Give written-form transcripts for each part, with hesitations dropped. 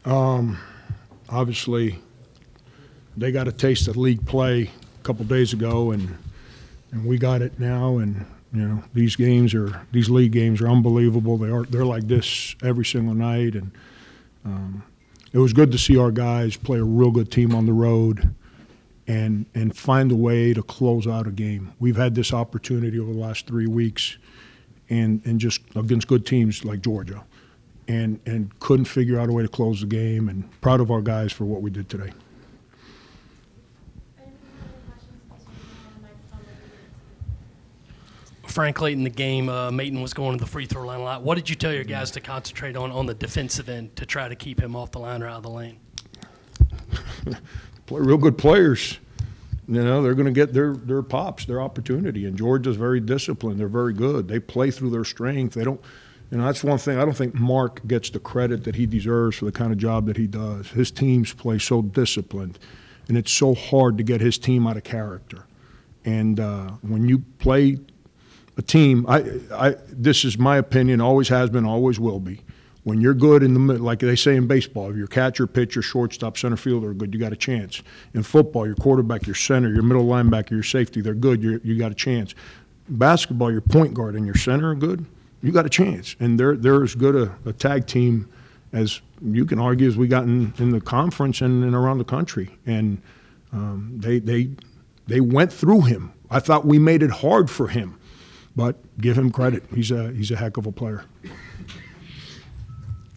Obviously, they got a taste of league play a couple days ago, and we got it now. And these league games are unbelievable. They're like this every single night, and it was good to see our guys play a real good team on the road and find a way to close out a game. We've had this opportunity over the last 3 weeks, and just against good teams like Georgia. And couldn't figure out a way to close the game, and proud of our guys for what we did today. Frank, late in the game, Maton was going to the free throw line a lot. What did you tell your guys to concentrate on the defensive end to try to keep him off the line or out of the lane? Play real good players. They're going to get their pops, their opportunity. And Georgia's very disciplined. They're very good. They play through their strength. They don't. That's one thing. I don't think Mark gets the credit that he deserves for the kind of job that he does. His teams play so disciplined, and it's so hard to get his team out of character. And when you play a team, this is my opinion, always has been, always will be. When you're good in the middle, like they say in baseball, if your catcher, pitcher, shortstop, center fielder are good, you got a chance. In football, your quarterback, your center, your middle linebacker, your safety, they're good, you got a chance. Basketball, your point guard and your center are good, you got a chance. And they're as good a tag team as you can argue as we got in the conference and around the country. And they went through him. I thought we made it hard for him, but give him credit. He's a heck of a player.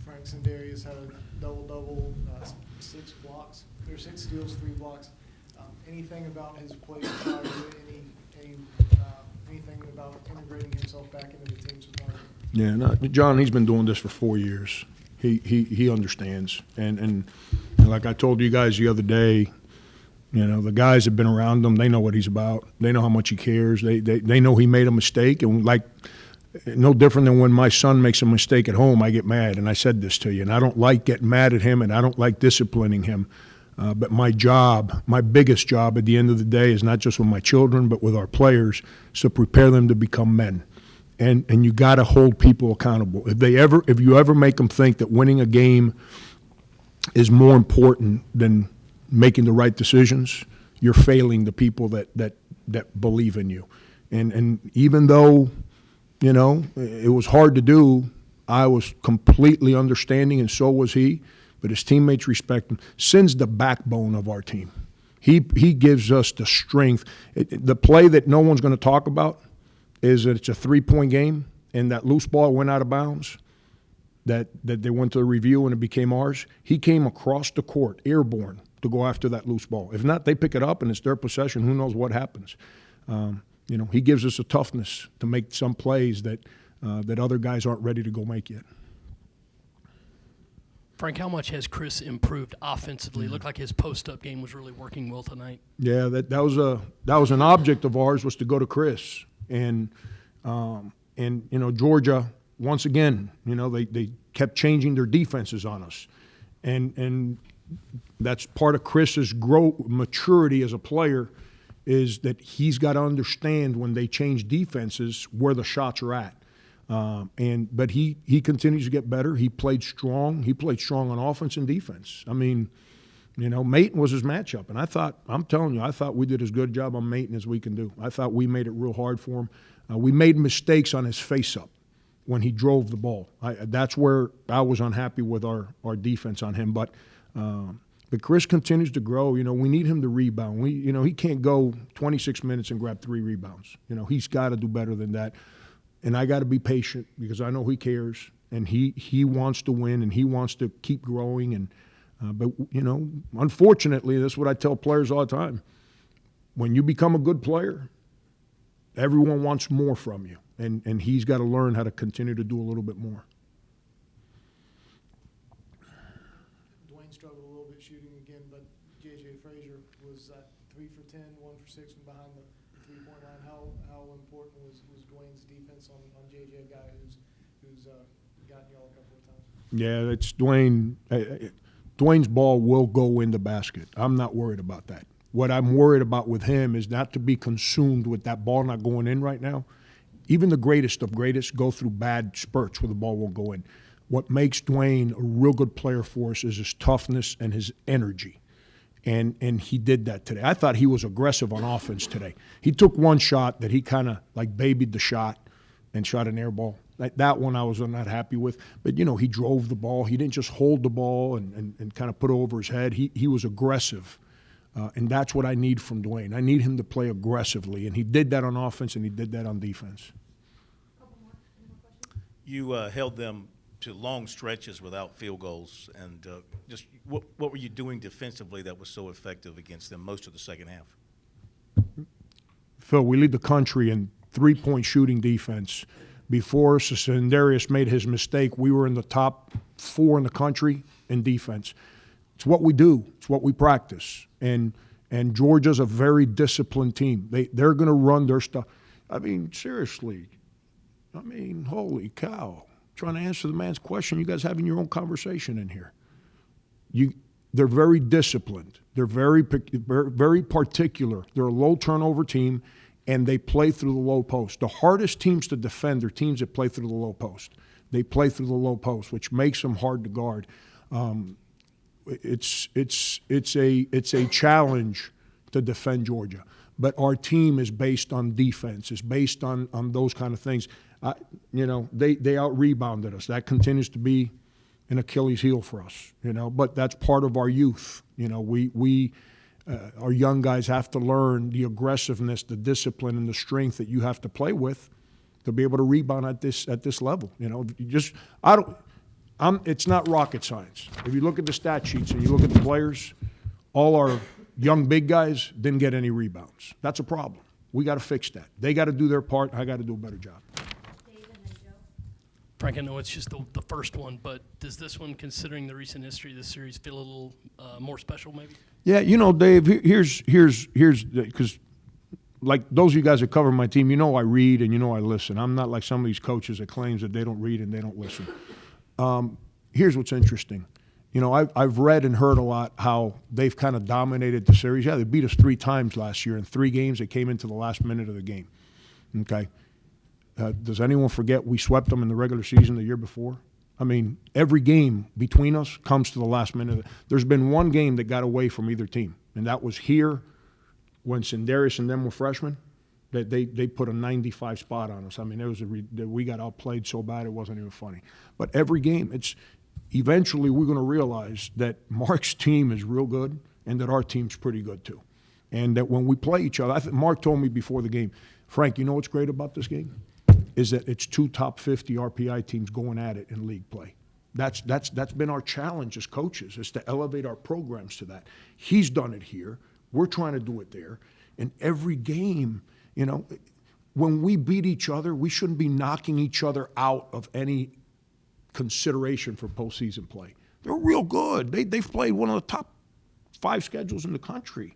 Frank Sindarius had a double-double, 6 blocks, or 6 steals, 3 blocks. Anything about his play style, anything about integrating himself back into the team's play? Yeah, no, John, he's been doing this for 4 years. He understands. And like I told you guys the other day, the guys have been around him. They know what he's about. They know how much he cares. They know he made a mistake. And no different than when my son makes a mistake at home, I get mad. And I said this to you. And I don't like getting mad at him, and I don't like disciplining him. But my biggest job at the end of the day is not just with my children, but with our players, is to prepare them to become men. And you got to hold people accountable. If you ever make them think that winning a game is more important than making the right decisions, you're failing the people that believe in you. And even though, it was hard to do, I was completely understanding, and so was he. But his teammates respect him. Sin's the backbone of our team. He gives us the strength. The play that no one's going to talk about is that it's a 3-point game, and that loose ball went out of bounds, that they went to the review and it became ours. He came across the court, airborne, to go after that loose ball. If not, they pick it up and it's their possession. Who knows what happens? He gives us a toughness to make some plays that other guys aren't ready to go make yet. Frank, how much has Chris improved offensively? It looked like his post-up game was really working well tonight. Yeah, that was an object of ours, was to go to Chris. And Georgia, once again, they kept changing their defenses on us. And that's part of Chris's maturity as a player, is that he's got to understand when they change defenses where the shots are at. But he continues to get better. He played strong. He played strong on offense and defense. I mean, Maton was his matchup. And I thought we did as good a job on Maton as we can do. I thought we made it real hard for him. We made mistakes on his face-up when he drove the ball. That's where I was unhappy with our defense on him. But Chris continues to grow. We need him to rebound. He can't go 26 minutes and grab 3 rebounds. He's got to do better than that. And I got to be patient, because I know he cares, and he wants to win, and he wants to keep growing. And but unfortunately, that's what I tell players all the time. When you become a good player, everyone wants more from you, and he's got to learn how to continue to do a little bit more. Dwayne struggled a little bit shooting again, but J.J. Frazier was 3 for 10, 1 for 6 from behind the 3-point line. How important was Dwayne's defense on J.J., a guy who's gotten y'all a couple of times? Yeah, it's Dwayne. Dwayne's ball will go in the basket. I'm not worried about that. What I'm worried about with him is not to be consumed with that ball not going in right now. Even the greatest of greatest go through bad spurts where the ball won't go in. what makes Dwayne a real good player for us is his toughness and his energy. And he did that today. I thought he was aggressive on offense today. He took one shot that he kind of like babied the shot and shot an air ball. That one I was not happy with. But, he drove the ball. He didn't just hold the ball and kind of put it over his head. He was aggressive. And that's what I need from Dwayne. I need him to play aggressively. And he did that on offense and he did that on defense. You held them to long stretches without field goals, and just what were you doing defensively that was so effective against them most of the second half? Phil, we lead the country in three-point shooting defense. Before Sindarius made his mistake, we were in the top 4 in the country in defense. It's what we do. It's what we practice. And Georgia's a very disciplined team. They're going to run their stuff. I mean, seriously. Holy cow. Trying to answer the man's question. You guys having your own conversation in here. They're very disciplined. They're very particular. They're a low turnover team, and they play through the low post. The hardest teams to defend are teams that play through the low post. They play through the low post, which makes them hard to guard. It's a challenge to defend Georgia, but our team is based on defense. It's based on those kind of things. They out-rebounded us. That continues to be an Achilles heel for us, but that's part of our youth. Our young guys have to learn the aggressiveness, the discipline, and the strength that you have to play with to be able to rebound at this level. It's not rocket science. If you look at the stat sheets and you look at the players, all our young big guys didn't get any rebounds. That's a problem. We got to fix that. They got to do their part. I got to do a better job. Frank, I know it's just the first one, but does this one, considering the recent history of this series, feel a little more special maybe? Yeah, Dave, here's because like those of you guys that cover my team, I read and I listen. I'm not like some of these coaches that claims that they don't read and they don't listen. Here's what's interesting. I've read and heard a lot how they've kind of dominated the series. Yeah, they beat us 3 times last year in 3 games that came into the last minute of the game. Okay. Does anyone forget we swept them in the regular season the year before? Every game between us comes to the last minute. There's been one game that got away from either team, and that was here when Sindarius and them were freshmen. They put a 95 spot on us. We got outplayed so bad it wasn't even funny. But every game, eventually we're going to realize that Mark's team is real good and that our team's pretty good too. And that when we play each other, Mark told me before the game, Frank, what's great about this game? Is that it's 2 top 50 RPI teams going at it in league play. That's been our challenge as coaches, is to elevate our programs to that. He's done it here. We're trying to do it there. And every game, when we beat each other, we shouldn't be knocking each other out of any consideration for postseason play. They're real good. They've played one of the top 5 schedules in the country.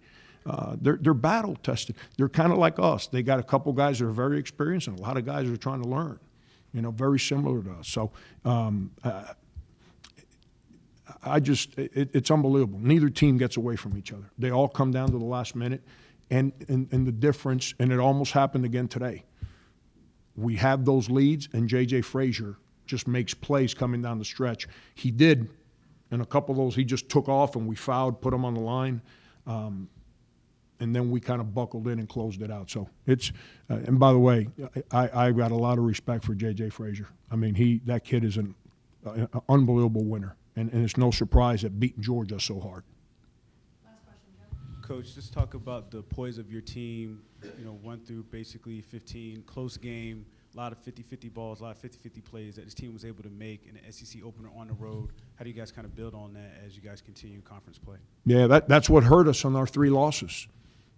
They're battle tested. They're kind of like us. They got a couple guys that are very experienced and a lot of guys that are trying to learn. Very similar to us. So it's unbelievable. Neither team gets away from each other. They all come down to the last minute, and the difference, and it almost happened again today. We have those leads, and J.J. Frazier just makes plays coming down the stretch. He did, and a couple of those he just took off, and we fouled, put him on the line. And then we kind of buckled in and closed it out. So it's and by the way, I've got a lot of respect for J.J. Frazier. That kid is an unbelievable winner, and it's no surprise that beating Georgia so hard. Last question, Joe. Coach, just talk about the poise of your team. 1 through basically 15, close game, a lot of 50-50 balls, a lot of 50-50 plays that this team was able to make in the SEC opener on the road. How do you guys kind of build on that as you guys continue conference play? Yeah, that's what hurt us on our 3 losses.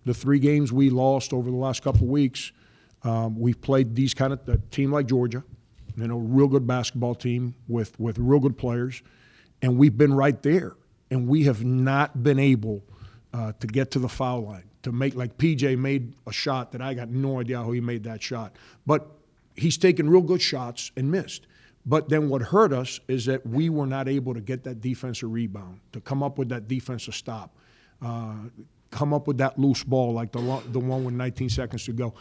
The 3 games we lost over the last couple of weeks, we've played these kind of a team like Georgia, real good basketball team with real good players, and we've been right there, and we have not been able to get to the foul line, to make, like PJ made a shot that I got no idea how he made that shot, but he's taken real good shots and missed. But then what hurt us is that we were not able to get that defensive rebound, to come up with that defensive stop, come up with that loose ball like the one with 19 seconds to go.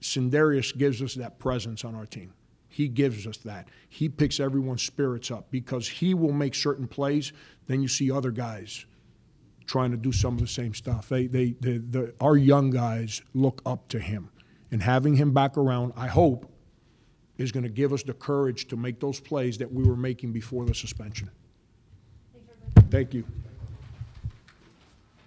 Sindarius gives us that presence on our team. He gives us that. He picks everyone's spirits up because he will make certain plays. Then you see other guys trying to do some of the same stuff. Our young guys look up to him. And having him back around, I hope, is going to give us the courage to make those plays that we were making before the suspension. Thank you.